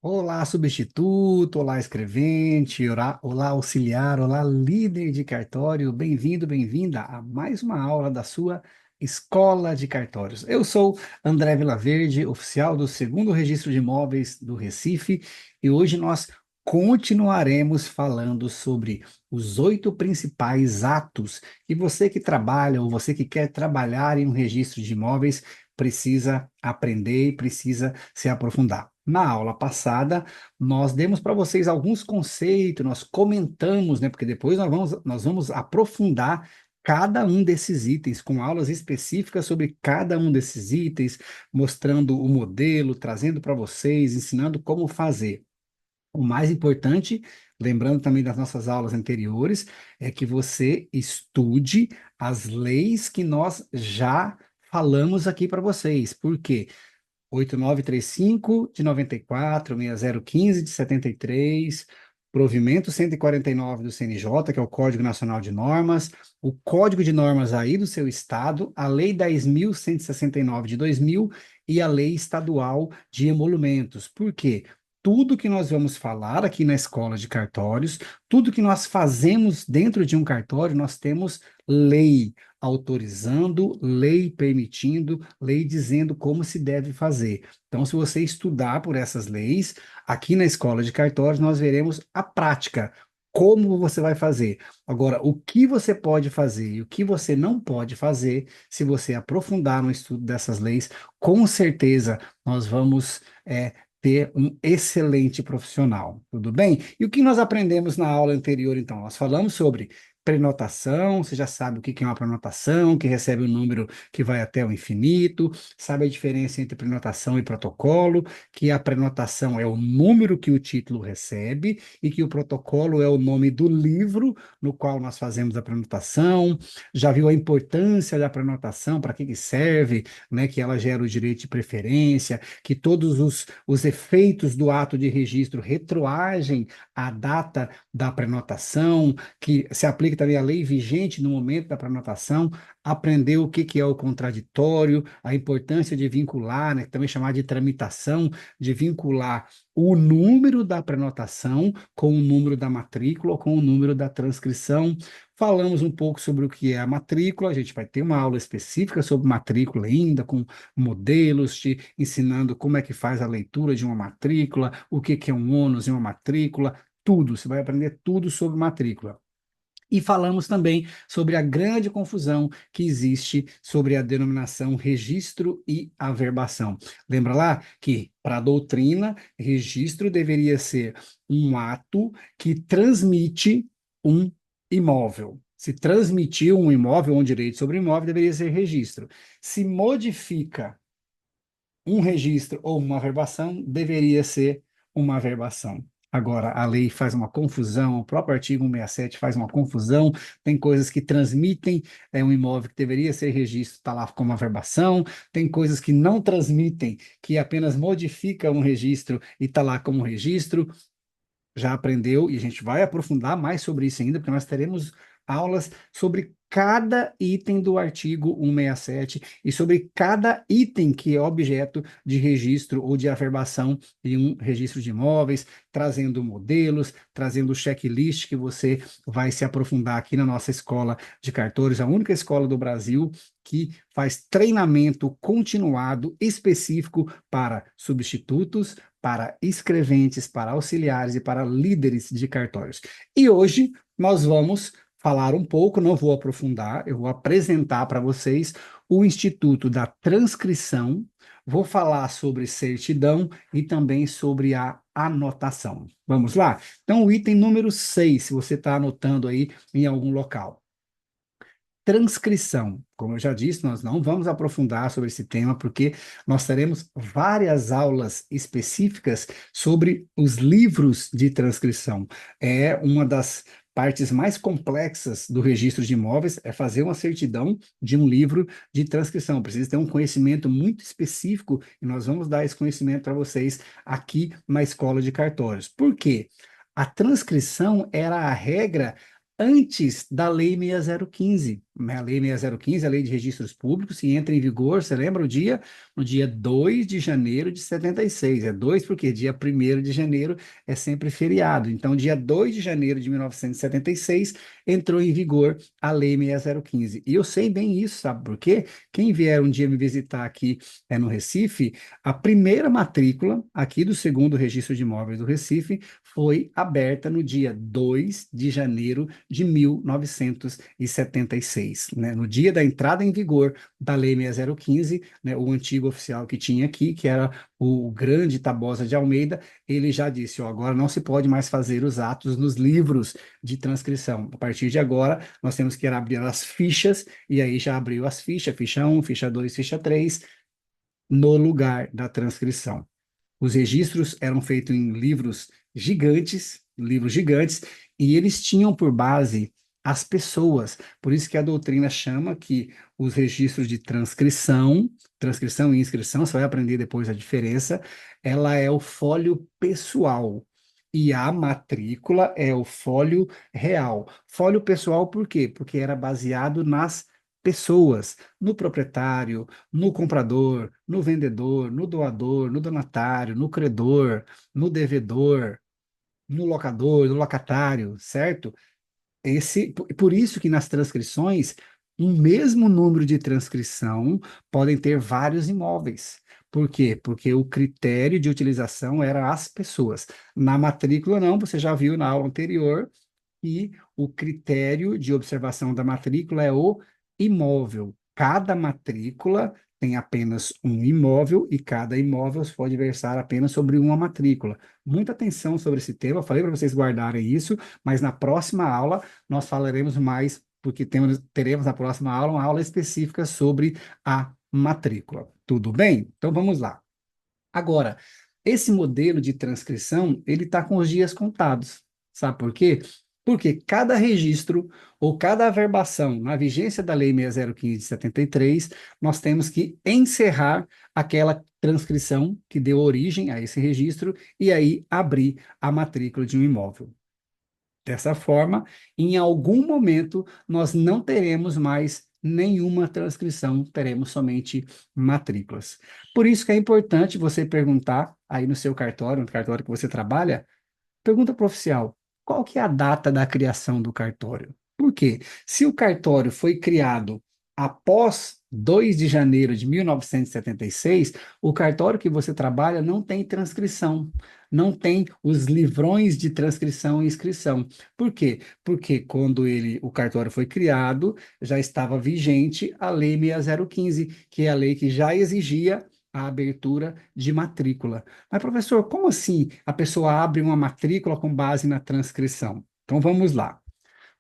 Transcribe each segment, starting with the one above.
Olá, substituto, olá, escrevente, olá, auxiliar, olá, líder de cartório. Bem-vindo, bem-vinda a mais uma aula da sua Escola de Cartórios. Eu sou André Vilaverde, oficial do segundo Registro de Imóveis do Recife, e hoje nós continuaremos falando sobre os 8 principais atos que você que trabalha ou você que quer trabalhar em um registro de imóveis precisa aprender e precisa se aprofundar. Na aula passada, nós demos para vocês alguns conceitos, nós comentamos, né? Porque depois nós vamos aprofundar cada um desses itens, com aulas específicas sobre cada um desses itens, mostrando o modelo, trazendo para vocês, ensinando como fazer. O mais importante, lembrando também das nossas aulas anteriores, é que você estude as leis que nós já falamos aqui para vocês. Por quê? 8935 de 94, 6015 de 73, provimento 149 do CNJ, que é o Código Nacional de Normas, o Código de Normas aí do seu estado, a Lei 10.169 de 2000 e a Lei Estadual de Emolumentos. Por quê? Tudo que nós vamos falar aqui na escola de cartórios, tudo que nós fazemos dentro de um cartório, nós temos lei autorizando, lei permitindo, lei dizendo como se deve fazer. Então, se você estudar por essas leis, aqui na escola de cartórios, nós veremos a prática, como você vai fazer. Agora, o que você pode fazer e o que você não pode fazer, se você aprofundar no estudo dessas leis, com certeza nós vamos ter um excelente profissional, tudo bem? E o que nós aprendemos na aula anterior, então? Nós falamos sobre prenotação, você já sabe o que que é uma prenotação, que recebe um número que vai até o infinito, sabe a diferença entre prenotação e protocolo, que a prenotação é o número que o título recebe e que o protocolo é o nome do livro no qual nós fazemos a prenotação. Já viu a importância da prenotação, para que que serve, né, que ela gera o direito de preferência, que todos os efeitos do ato de registro retroagem à data da prenotação, que se aplica também a lei vigente no momento da prenotação, aprender o que que é o contraditório, a importância de vincular, né, também chamar de tramitação, de vincular o número da prenotação com o número da matrícula ou com o número da transcrição. Falamos um pouco sobre o que é a matrícula, a gente vai ter uma aula específica sobre matrícula ainda, com modelos, te ensinando como é que faz a leitura de uma matrícula, o que que é um ônus em uma matrícula, tudo, você vai aprender tudo sobre matrícula. E falamos também sobre a grande confusão que existe sobre a denominação registro e averbação. Lembra lá que, para a doutrina, registro deveria ser um ato que transmite um imóvel. Se transmitiu um imóvel ou um direito sobre imóvel, deveria ser registro. Se modifica um registro ou uma averbação, deveria ser uma averbação. Agora, a lei faz uma confusão, o próprio artigo 167 faz uma confusão, tem coisas que transmitem um imóvel que deveria ser registro, está lá como averbação, tem coisas que não transmitem, que apenas modifica um registro e está lá como registro. Já aprendeu e a gente vai aprofundar mais sobre isso ainda, porque nós teremos aulas sobre cada item do artigo 167 e sobre cada item que é objeto de registro ou de averbação em um registro de imóveis, trazendo modelos, trazendo o checklist que você vai se aprofundar aqui na nossa escola de cartórios, a única escola do Brasil que faz treinamento continuado específico para substitutos, para escreventes, para auxiliares e para líderes de cartórios. E hoje nós vamos falar um pouco, não vou aprofundar, eu vou apresentar para vocês o Instituto da Transcrição, vou falar sobre certidão e também sobre a anotação. Vamos lá? Então, o item número 6, se você está anotando aí em algum local. Transcrição. Como eu já disse, nós não vamos aprofundar sobre esse tema, porque nós teremos várias aulas específicas sobre os livros de transcrição. É uma das partes mais complexas do registro de imóveis, é fazer uma certidão de um livro de transcrição. Precisa ter um conhecimento muito específico, e nós vamos dar esse conhecimento para vocês aqui na Escola de Cartórios. Por quê? A transcrição era a regra antes da Lei 6015. A Lei 6015, a Lei de Registros Públicos, e entra em vigor, você lembra o dia? No dia 2 de janeiro de 76. É 2 porque dia 1º de janeiro é sempre feriado. Então, dia 2 de janeiro de 1976, entrou em vigor a Lei 6015. E eu sei bem isso, sabe por quê? Quem vier um dia me visitar aqui no Recife, a primeira matrícula aqui do segundo registro de imóveis do Recife foi aberta no dia 2 de janeiro de 1976, né? No dia da entrada em vigor da Lei 6015, né? O antigo oficial que tinha aqui, que era o grande Tabosa de Almeida, ele já disse, ó, agora não se pode mais fazer os atos nos livros de transcrição. A partir de agora, nós temos que abrir as fichas, e aí já abriu as fichas, ficha 1, ficha 2, ficha 3, no lugar da transcrição. Os registros eram feitos em livros gigantes, e eles tinham por base as pessoas. Por isso que a doutrina chama que os registros de transcrição, transcrição e inscrição, você vai aprender depois a diferença, ela é o fólio pessoal. E a matrícula é o fólio real. Fólio pessoal por quê? Porque era baseado nas pessoas, no proprietário, no comprador, no vendedor, no doador, no donatário, no credor, no devedor, no locador, no locatário, certo? Por isso que nas transcrições, um mesmo número de transcrição podem ter vários imóveis. Por quê? Porque o critério de utilização era as pessoas. Na matrícula, não, você já viu na aula anterior, e o critério de observação da matrícula é o imóvel. Cada matrícula tem apenas um imóvel e cada imóvel se pode versar apenas sobre uma matrícula. Muita atenção sobre esse tema, eu falei para vocês guardarem isso, mas na próxima aula nós falaremos mais, porque teremos na próxima aula uma aula específica sobre a matrícula. Tudo bem? Então vamos lá. Agora, esse modelo de transcrição, ele está com os dias contados. Sabe por quê? Porque cada registro ou cada averbação na vigência da Lei 6015 de 73, nós temos que encerrar aquela transcrição que deu origem a esse registro e aí abrir a matrícula de um imóvel. Dessa forma, em algum momento, nós não teremos mais nenhuma transcrição, teremos somente matrículas. Por isso que é importante você perguntar aí no seu cartório, no cartório que você trabalha, pergunta para o oficial, qual que é a data da criação do cartório? Por quê? Se o cartório foi criado após 2 de janeiro de 1976, o cartório que você trabalha não tem transcrição, não tem os livrões de transcrição e inscrição. Por quê? Porque quando o cartório foi criado, já estava vigente a Lei 6015, que é a lei que já exigia a abertura de matrícula. Mas, professor, como assim a pessoa abre uma matrícula com base na transcrição? Então, vamos lá.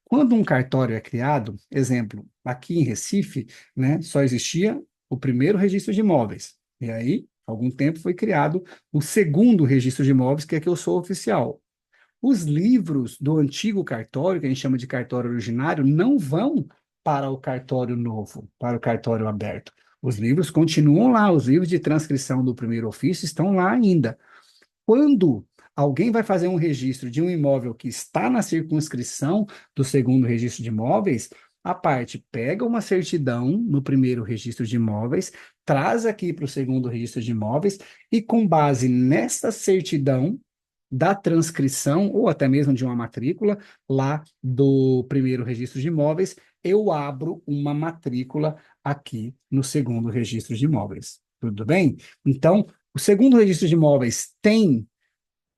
Quando um cartório é criado, exemplo, aqui em Recife, né, só existia o primeiro registro de imóveis. E aí, algum tempo foi criado o segundo registro de imóveis, que é que eu sou oficial. Os livros do antigo cartório, que a gente chama de cartório originário, não vão para o cartório novo, para o cartório aberto. Os livros continuam lá, os livros de transcrição do primeiro ofício estão lá ainda. Quando alguém vai fazer um registro de um imóvel que está na circunscrição do segundo registro de imóveis, a parte pega uma certidão no primeiro registro de imóveis, traz aqui para o segundo registro de imóveis, e com base nesta certidão da transcrição, ou até mesmo de uma matrícula, lá do primeiro registro de imóveis, eu abro uma matrícula aqui no segundo registro de imóveis. Tudo bem? Então, o segundo registro de imóveis tem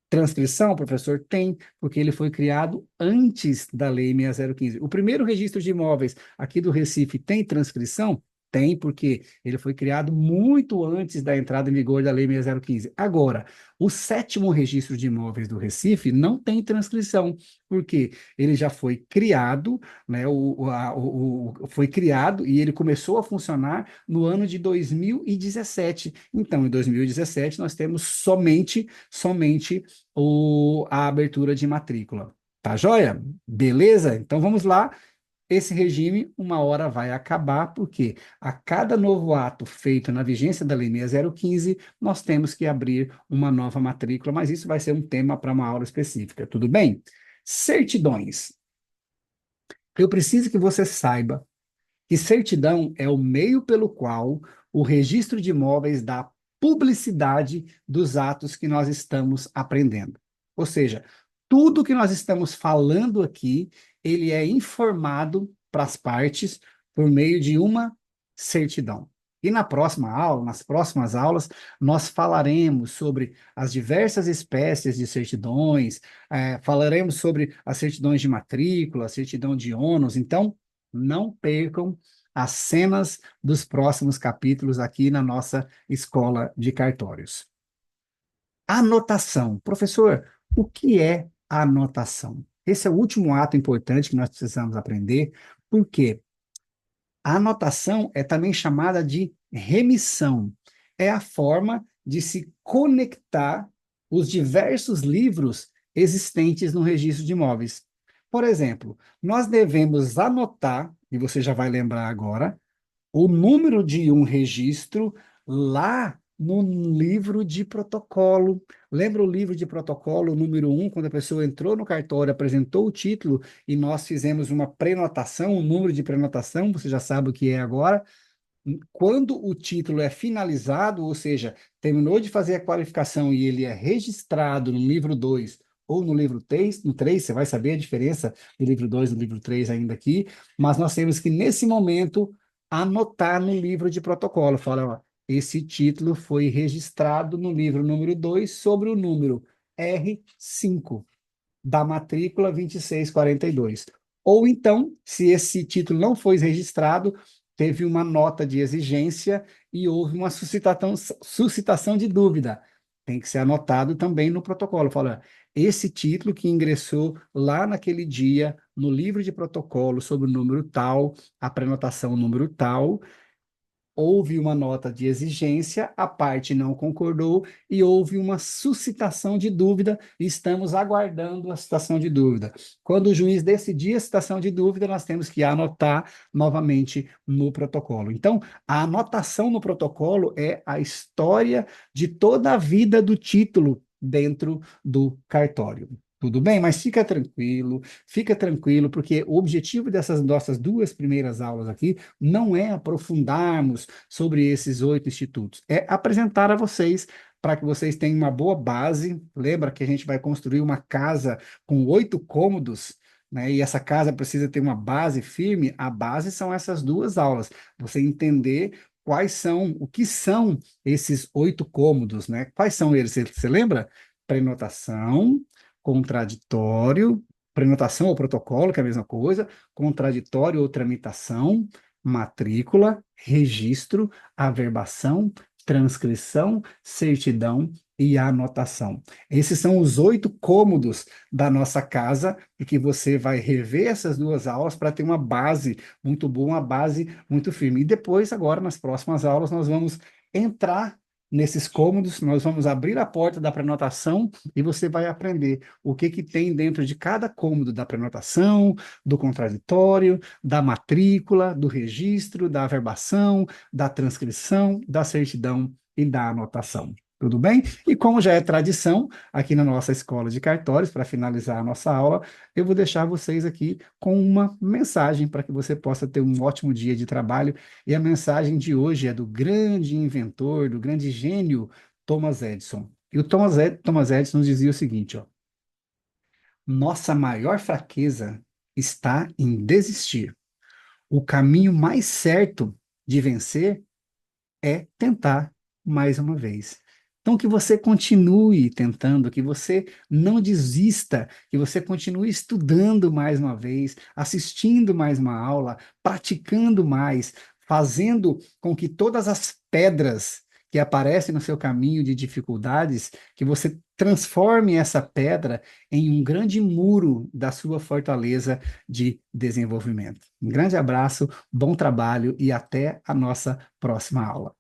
transcrição, professor? Tem, porque ele foi criado antes da Lei 6015. O primeiro registro de imóveis aqui do Recife tem transcrição? Tem, porque ele foi criado muito antes da entrada em vigor da Lei 6015. Agora, o sétimo registro de imóveis do Recife não tem transcrição, porque ele já foi criado, né, foi criado e ele começou a funcionar no ano de 2017. Então, em 2017, nós temos somente a abertura de matrícula. Tá joia? Beleza? Então vamos lá. Esse regime, uma hora vai acabar, porque a cada novo ato feito na vigência da Lei 6015, nós temos que abrir uma nova matrícula, mas isso vai ser um tema para uma aula específica, tudo bem? Certidões. Eu preciso que você saiba que certidão é o meio pelo qual o registro de imóveis dá publicidade dos atos que nós estamos aprendendo. Ou seja, tudo que nós estamos falando aqui, ele é informado para as partes por meio de uma certidão. E na próxima aula, nas próximas aulas, nós falaremos sobre as diversas espécies de certidões, falaremos sobre as certidões de matrícula, a certidão de ônus. Então, não percam as cenas dos próximos capítulos aqui na nossa escola de cartórios. Anotação. Professor, o que é anotação? Esse é o último ato importante que nós precisamos aprender, porque a anotação é também chamada de remissão. É a forma de se conectar os diversos livros existentes no registro de imóveis. Por exemplo, nós devemos anotar, e você já vai lembrar agora, o número de um registro lá no livro de protocolo. Lembra o livro de protocolo número um, quando a pessoa entrou no cartório, apresentou o título e nós fizemos uma prenotação, um número de prenotação, você já sabe o que é agora. Quando o título é finalizado, ou seja, terminou de fazer a qualificação e ele é registrado no livro 2 ou no livro 3, no 3 você vai saber a diferença do livro 2 e do livro 3 ainda aqui, mas nós temos que, nesse momento, anotar no livro de protocolo. Fala, ó, esse título foi registrado no livro número 2 sobre o número R5 da matrícula 2642. Ou então, se esse título não foi registrado, teve uma nota de exigência e houve uma suscitação de dúvida. Tem que ser anotado também no protocolo. Fala, esse título que ingressou lá naquele dia no livro de protocolo sobre o número tal, a prenotação número tal, houve uma nota de exigência, a parte não concordou e houve uma suscitação de dúvida e estamos aguardando a citação de dúvida. Quando o juiz decidir a citação de dúvida, nós temos que anotar novamente no protocolo. Então, a anotação no protocolo é a história de toda a vida do título dentro do cartório. Tudo bem? Mas fica tranquilo, porque o objetivo dessas nossas duas primeiras aulas aqui não é aprofundarmos sobre esses 8 institutos, é apresentar a vocês para que vocês tenham uma boa base. Lembra que a gente vai construir uma casa com 8 cômodos, né? E essa casa precisa ter uma base firme. A base são essas duas aulas. Você entender quais são, o que são esses 8 cômodos, né? Quais são eles? Você lembra? Prenotação, contraditório, prenotação ou protocolo, que é a mesma coisa, contraditório ou tramitação, matrícula, registro, averbação, transcrição, certidão e anotação. Esses são os 8 cômodos da nossa casa e que você vai rever essas duas aulas para ter uma base muito boa, uma base muito firme. E depois, agora, nas próximas aulas, nós vamos entrar nesses cômodos, nós vamos abrir a porta da prenotação e você vai aprender o que tem dentro de cada cômodo da prenotação, do contraditório, da matrícula, do registro, da averbação, da transcrição, da certidão e da anotação. Tudo bem? E como já é tradição aqui na nossa escola de cartórios, para finalizar a nossa aula, eu vou deixar vocês aqui com uma mensagem para que você possa ter um ótimo dia de trabalho. E a mensagem de hoje é do grande inventor, do grande gênio Thomas Edison. E o Thomas Edison nos dizia o seguinte, ó: nossa maior fraqueza está em desistir. O caminho mais certo de vencer é tentar mais uma vez. Então, que você continue tentando, que você não desista, que você continue estudando mais uma vez, assistindo mais uma aula, praticando mais, fazendo com que todas as pedras que aparecem no seu caminho de dificuldades, que você transforme essa pedra em um grande muro da sua fortaleza de desenvolvimento. Um grande abraço, bom trabalho e até a nossa próxima aula.